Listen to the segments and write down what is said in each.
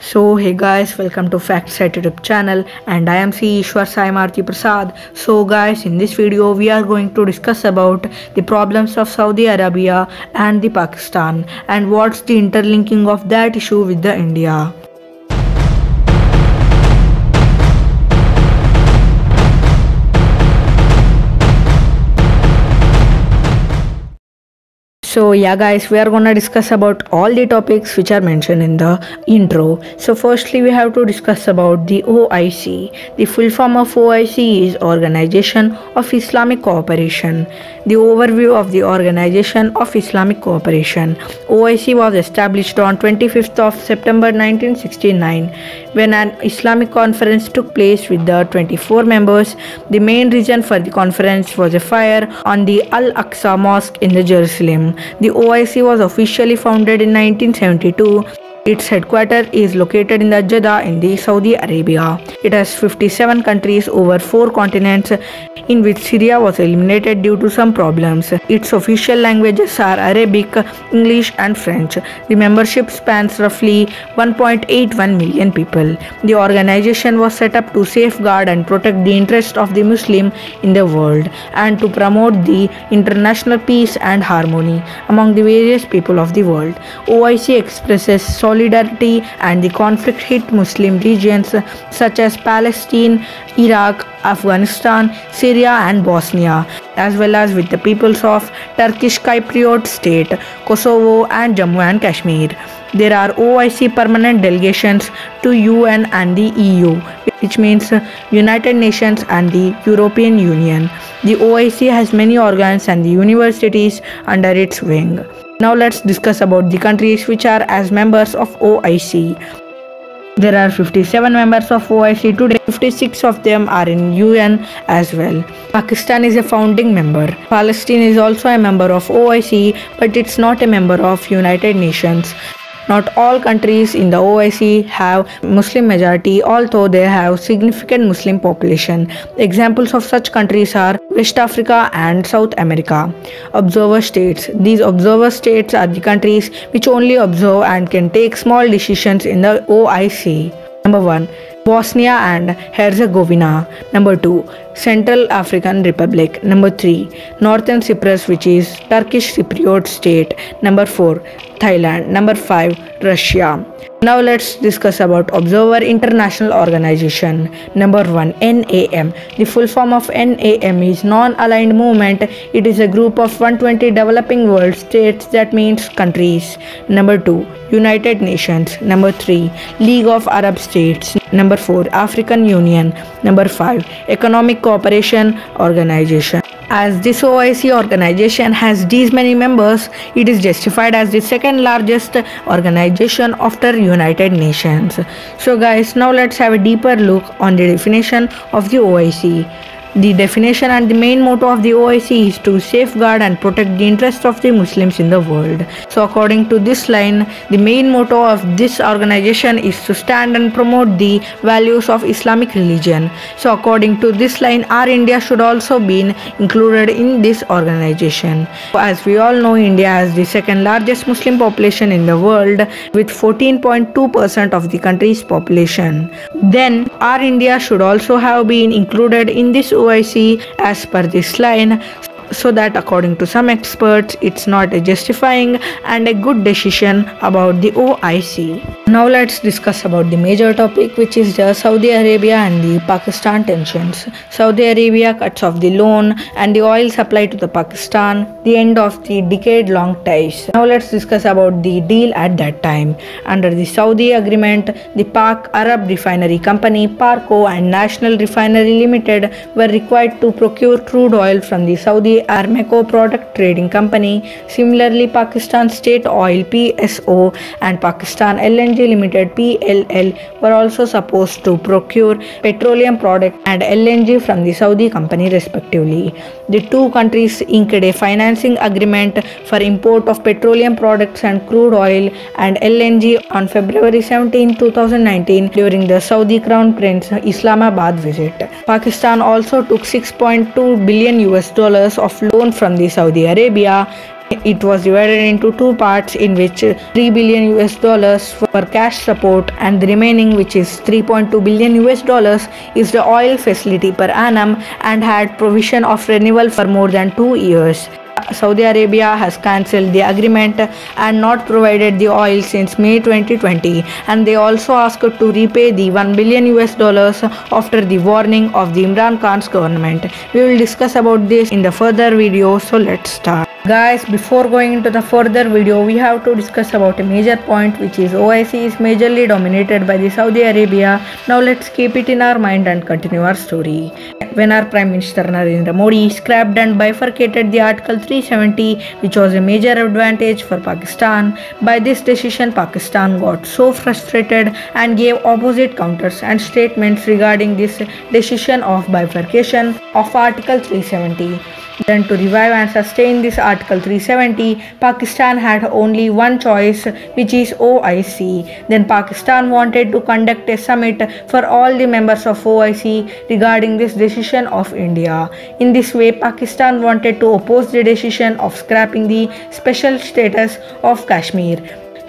So hey guys, welcome to FactSet YouTube channel, and I am C. Ishwar Sai Marti Prasad. So guys, in this video we are going to discuss about the problems of Saudi Arabia and the Pakistan and what's the interlinking of that issue with the India. So yeah guys, we are gonna discuss about all the topics which are mentioned in the intro. So firstly we have to discuss about the OIC. The full form of OIC is Organization of Islamic Cooperation. The overview of the Organization of Islamic Cooperation. OIC was established on 25th of September 1969 when an Islamic conference took place with the 24 members. The main reason for the conference was a fire on the Al-Aqsa Mosque in the Jerusalem. The OIC was officially founded in 1972. Its headquarters is located in the Jeddah in the Saudi Arabia. It has 57 countries over 4 continents, in which Syria was eliminated due to some problems. Its official languages are Arabic, English and French. The membership spans roughly 1.81 million people. The organization was set up to safeguard and protect the interests of the Muslim in the world and to promote the international peace and harmony among the various people of the world. OIC expresses solidarity and the conflict-hit Muslim regions such as Palestine, Iraq, Afghanistan, Syria and Bosnia, as well as with the peoples of Turkish Cypriot state, Kosovo and Jammu and Kashmir. There are OIC permanent delegations to UN and the EU, which means United Nations and the European Union. The OIC has many organs and the universities under its wing. Now let's discuss about the countries which are as members of OIC. There are 57 members of OIC today. 56 of them are in UN as well. Pakistan is a founding member. Palestine is also a member of OIC, but it's not a member of United Nations. Not all countries in the OIC have Muslim majority, although they have significant Muslim population. Examples of such countries are West Africa and South America. Observer states. These observer states are the countries which only observe and can take small decisions in the OIC. Number 1. Bosnia and Herzegovina. Number 2. Central African Republic. Number 3. Northern Cyprus, which is Turkish Cypriot state. Number 4. Thailand. Number 5. Russia. Now let's discuss about Observer International Organization. Number 1. NAM. The full form of NAM is Non-Aligned Movement. It is a group of 120 developing world states, that means countries. Number 2. United Nations. Number 3. League of Arab States. Number 4. African Union. Number 5. Economic Cooperation Organization. As this OIC organization has these many members, it is justified as the second largest organization after United Nations. So guys, now let's have a deeper look on the definition of the OIC. The definition and the main motto of the OIC is to safeguard and protect the interests of the Muslims in the world. So according to this line, the main motto of this organization is to stand and promote the values of Islamic religion. So according to this line, our India should also be included in this organization. As we all know, India has the second largest Muslim population in the world with 14.2% of the country's population. Then our India should also have been included in this OIC as per this line, so that according to some experts it's not a justifying and a good decision about the OIC. Now let's discuss about the major topic, which is the Saudi Arabia and the Pakistan tensions. Saudi Arabia cuts off the loan and the oil supply to the Pakistan, the end of the decade-long ties. Now let's discuss about the deal at that time. Under the Saudi agreement, the Pak Arab Refinery Company, Parco, and National Refinery Limited were required to procure crude oil from the Saudi Aramco Product Trading Company. Similarly, Pakistan State Oil PSO and Pakistan LNG Limited PLL were also supposed to procure petroleum product and LNG from the Saudi company respectively. The two countries inked a financing agreement for import of petroleum products and crude oil and LNG on February 17, 2019 during the Saudi Crown Prince Islamabad visit. Pakistan also took $6.2 billion of loan from the Saudi Arabia It was divided into two parts, in which 3 billion US dollars for cash support and the remaining, which is 3.2 billion US dollars, is the oil facility per annum and had provision of renewal for more than 2 years. Saudi Arabia has cancelled the agreement and not provided the oil since May 2020, and they also asked to repay the 1 billion US dollars after the warning of the Imran Khan's government. We will discuss about this in the further video, so let's start. Guys, before going into the further video, we have to discuss about a major point, which is OIC is majorly dominated by the Saudi Arabia. Now let's keep it in our mind and continue our story. When our Prime Minister Narendra Modi scrapped and bifurcated the Article 370, which was a major advantage for Pakistan, by this decision Pakistan got so frustrated and gave opposite counters and statements regarding this decision of bifurcation of Article 370. Then to revive and sustain this Article 370, Pakistan had only one choice, which is OIC. Then Pakistan wanted to conduct a summit for all the members of OIC regarding this decision of India. In this way, Pakistan wanted to oppose the decision of scrapping the special status of Kashmir.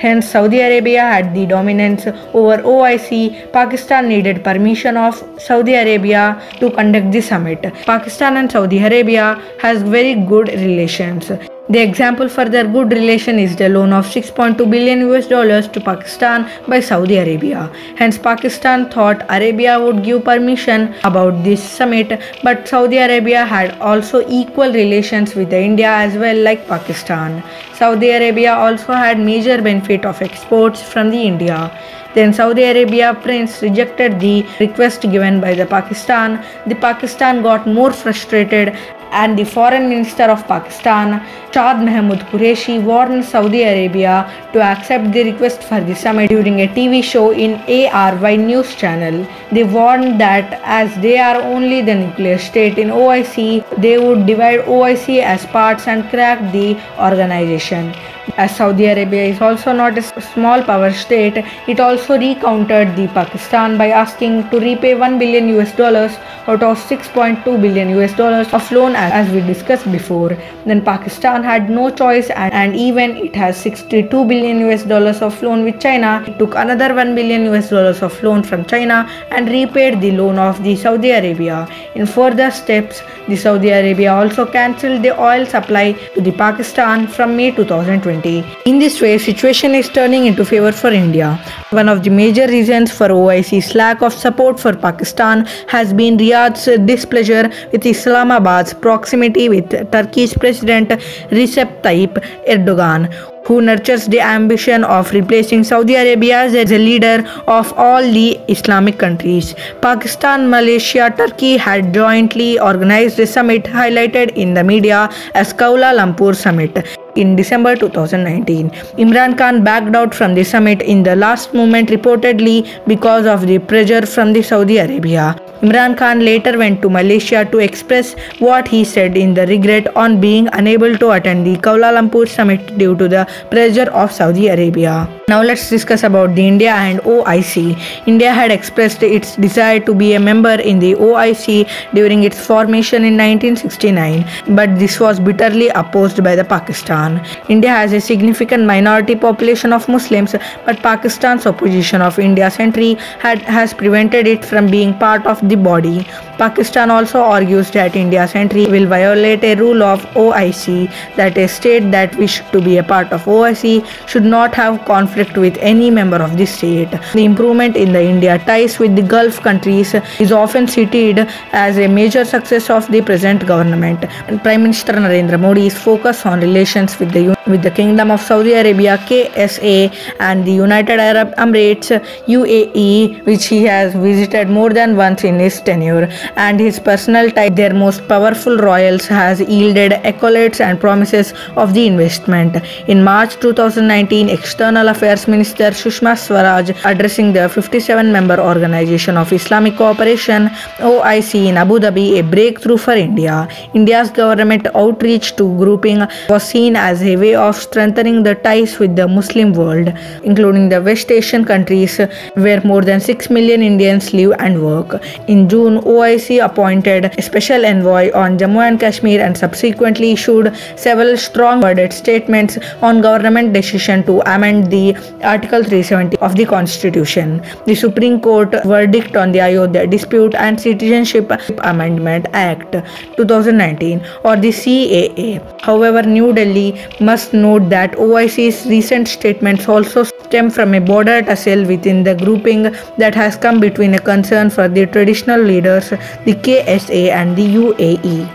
Hence, Saudi Arabia had the dominance over OIC. Pakistan needed permission of Saudi Arabia to conduct the summit. Pakistan and Saudi Arabia has very good relations. The example for their good relation is the loan of 6.2 billion US dollars to Pakistan by Saudi Arabia. Hence, Pakistan thought Arabia would give permission about this summit, but Saudi Arabia had also equal relations with India as well, like Pakistan. Saudi Arabia also had major benefit of exports from the India. Then Saudi Arabia prince rejected the request given by the Pakistan. The Pakistan got more frustrated, and the foreign minister of Pakistan, Shad Mahmood Qureshi, warned Saudi Arabia to accept the request for the summit during a TV show in ARY news channel. They warned that as they are only the nuclear state in OIC, they would divide OIC as parts and crack the organization. As Saudi Arabia is also not a small power state, it also recountered the Pakistan by asking to repay 1 billion US dollars out of 6.2 billion US dollars of loan, as we discussed before. Then Pakistan had no choice, and even it has 62 billion US dollars of loan with China, it took another 1 billion US dollars of loan from China and repaid the loan of the Saudi Arabia. In further steps, the Saudi Arabia also cancelled the oil supply to the Pakistan from May 2020. In this way, situation is turning into favor for India. One of the major reasons for OIC's lack of support for Pakistan has been Riyadh's displeasure with Islamabad's proximity with Turkey's President Recep Tayyip Erdogan, who nurtures the ambition of replacing Saudi Arabia as a leader of all the Islamic countries. Pakistan, Malaysia, Turkey had jointly organized a summit highlighted in the media as Kuala Lumpur Summit. In December 2019, Imran Khan backed out from the summit in the last moment, reportedly because of the pressure from the Saudi Arabia. Imran Khan later went to Malaysia to express what he said in the regret on being unable to attend the Kuala Lumpur summit due to the pressure of Saudi Arabia. Now let's discuss about the India and OIC. India had expressed its desire to be a member in the OIC during its formation in 1969, but this was bitterly opposed by the Pakistan. India has a significant minority population of Muslims, but Pakistan's opposition of India's entry has prevented it from being part of the body. Pakistan also argues that India's entry will violate a rule of OIC, that a state that wishes to be a part of OIC should not have conflict with any member of the state. The improvement in the India ties with the Gulf countries is often cited as a major success of the present government. And Prime Minister Narendra Modi is focused on relations with the Kingdom of Saudi Arabia (KSA) and the United Arab Emirates (UAE), which he has visited more than once in his tenure, and his personal tie their most powerful royals has yielded accolades and promises of the investment. In March 2019, External Affairs Affairs Minister Sushma Swaraj addressing the 57-member Organization of Islamic Cooperation (OIC) in Abu Dhabi, a breakthrough for India. India's government outreach to grouping was seen as a way of strengthening the ties with the Muslim world, including the West Asian countries where more than 6 million Indians live and work. In June, OIC appointed a special envoy on Jammu and Kashmir and subsequently issued several strong-worded statements on government decision to amend the Article 370 of the Constitution, the Supreme Court verdict on the Ayodhya Dispute and Citizenship Amendment Act 2019 or the CAA. However, New Delhi must note that OIC's recent statements also stem from a border tussle within the grouping that has come between a concern for the traditional leaders, the KSA, and the UAE.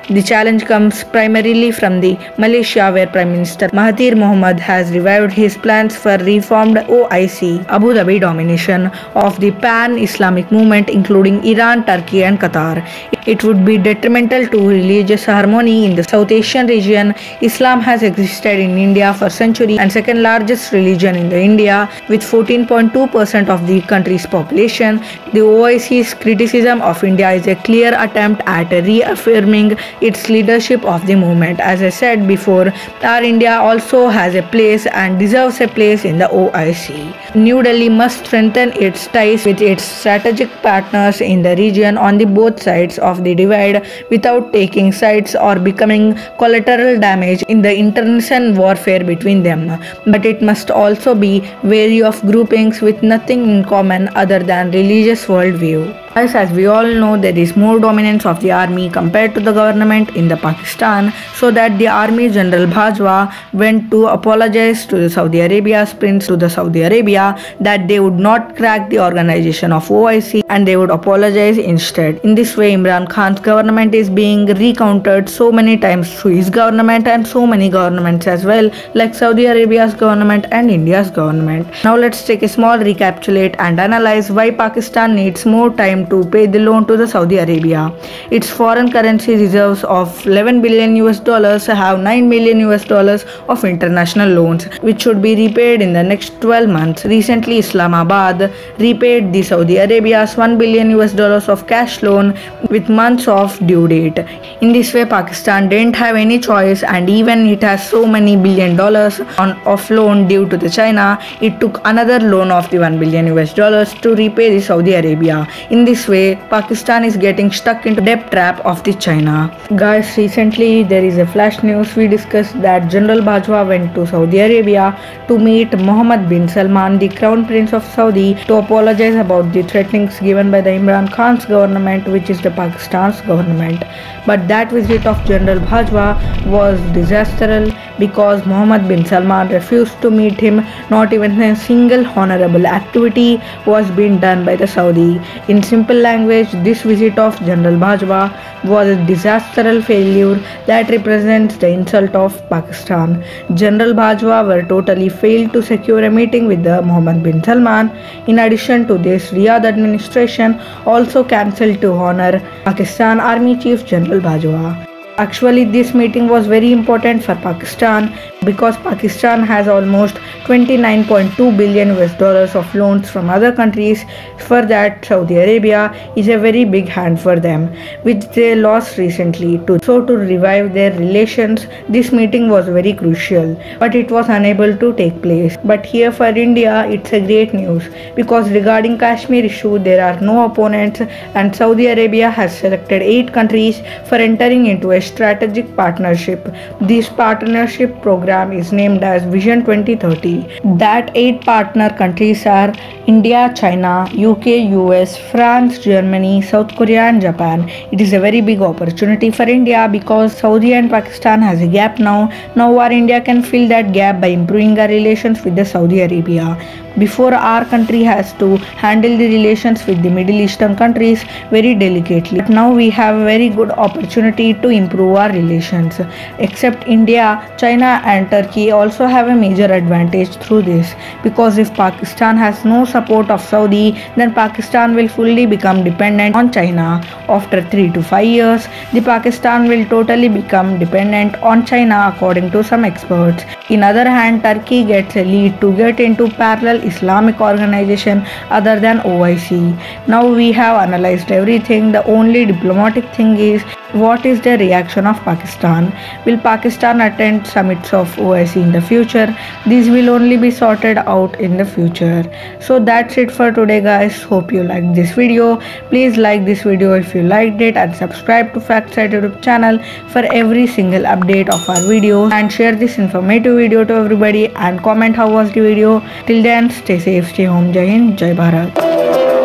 The challenge comes primarily from the Malaysia, where Prime Minister Mahathir Mohamad has revived his plans for reformed OIC Abu Dhabi domination of the pan-Islamic movement, including Iran, Turkey, and Qatar. It would be detrimental to religious harmony in the South Asian region. Islam has existed in India for centuries and second largest religion in India with 14.2% of the country's population. The OIC's criticism of India is a clear attempt at reaffirming its leadership of the movement. As I said before, our India also has a place and deserves a place in the OIC. New Delhi must strengthen its ties with its strategic partners in the region on the both sides of the divide without taking sides or becoming collateral damage in the internal warfare between them. But it must also be wary of groupings with nothing in common other than religious worldview. As we all know, there is more dominance of the army compared to the government in the Pakistan, so that the army General Bajwa went to apologize to the Saudi Arabia's prince to the Saudi Arabia that they would not crack the organization of OIC and they would apologize instead. In this way, Imran Khan's government is being recountered so many times through his government and so many governments as well, like Saudi Arabia's government and India's government. Now let's take a small recapitulate and analyze why Pakistan needs more time to pay the loan to the Saudi Arabia. Its foreign currency reserves of 11 billion US dollars have 9 million US dollars of international loans, which should be repaid in the next 12 months. Recently, Islamabad repaid the Saudi Arabia's 1 billion US dollars of cash loan with months of due date. In this way, Pakistan didn't have any choice, and even it has so many billion dollars of loan due to the China, it took another loan of the 1 billion US dollars to repay the Saudi Arabia. In this way, Pakistan is getting stuck into debt trap of the China. Guys, recently there is a flash news. We discussed that General Bajwa went to Saudi Arabia to meet Mohammed bin Salman, the Crown Prince of Saudi, to apologize about the threatenings given by the Imran Khan's government, which is the Pakistan's government. But that visit of General Bajwa was disastrous because Mohammed bin Salman refused to meet him. Not even a single honorable activity was being done by the Saudi. In simple language, this visit of General Bajwa was a disastrous failure that represents the insult of Pakistan. General Bajwa were totally failed to secure a meeting with the Mohammed bin Salman. In addition to this, Riyadh administration also cancelled to honor Pakistan Army Chief General Bajwa. Actually, this meeting was very important for Pakistan because Pakistan has almost 29.2 billion US dollars of loans from other countries. For that, Saudi Arabia is a very big hand for them, which they lost recently. So to revive their relations, this meeting was very crucial, but it was unable to take place. But here for India, it's a great news because regarding Kashmir issue, there are no opponents, and Saudi Arabia has selected 8 countries for entering into a strategic partnership. This partnership program is named as Vision 2030. That 8 partner countries are India, China, UK, US, France, Germany, South Korea and Japan. It is a very big opportunity for India because Saudi and Pakistan has a gap now. Now our India can fill that gap by improving our relations with the Saudi Arabia. before our country has to handle the relations with the Middle Eastern countries very delicately. But now we have a very good opportunity to improve our relations. Except India, China and Turkey also have a major advantage through this, because if Pakistan has no support of Saudi, then Pakistan will fully become dependent on China. After 3 to 5 years, the Pakistan will totally become dependent on China according to some experts. In other hand, Turkey gets a lead to get into parallel Islamic organization other than OIC. Now we have analyzed everything. The only diplomatic thing is, what is the reaction of Pakistan? Will Pakistan attend summits of OIC in the future? These will only be sorted out in the future. So that's it for today, guys. Hope you liked this video. Please like this video if you liked it, and subscribe to FactSite YouTube channel for every single update of our videos, and share this informative video to everybody and comment how was the video. Till then, stay safe, stay home. Jai Hind, Jai Bharat.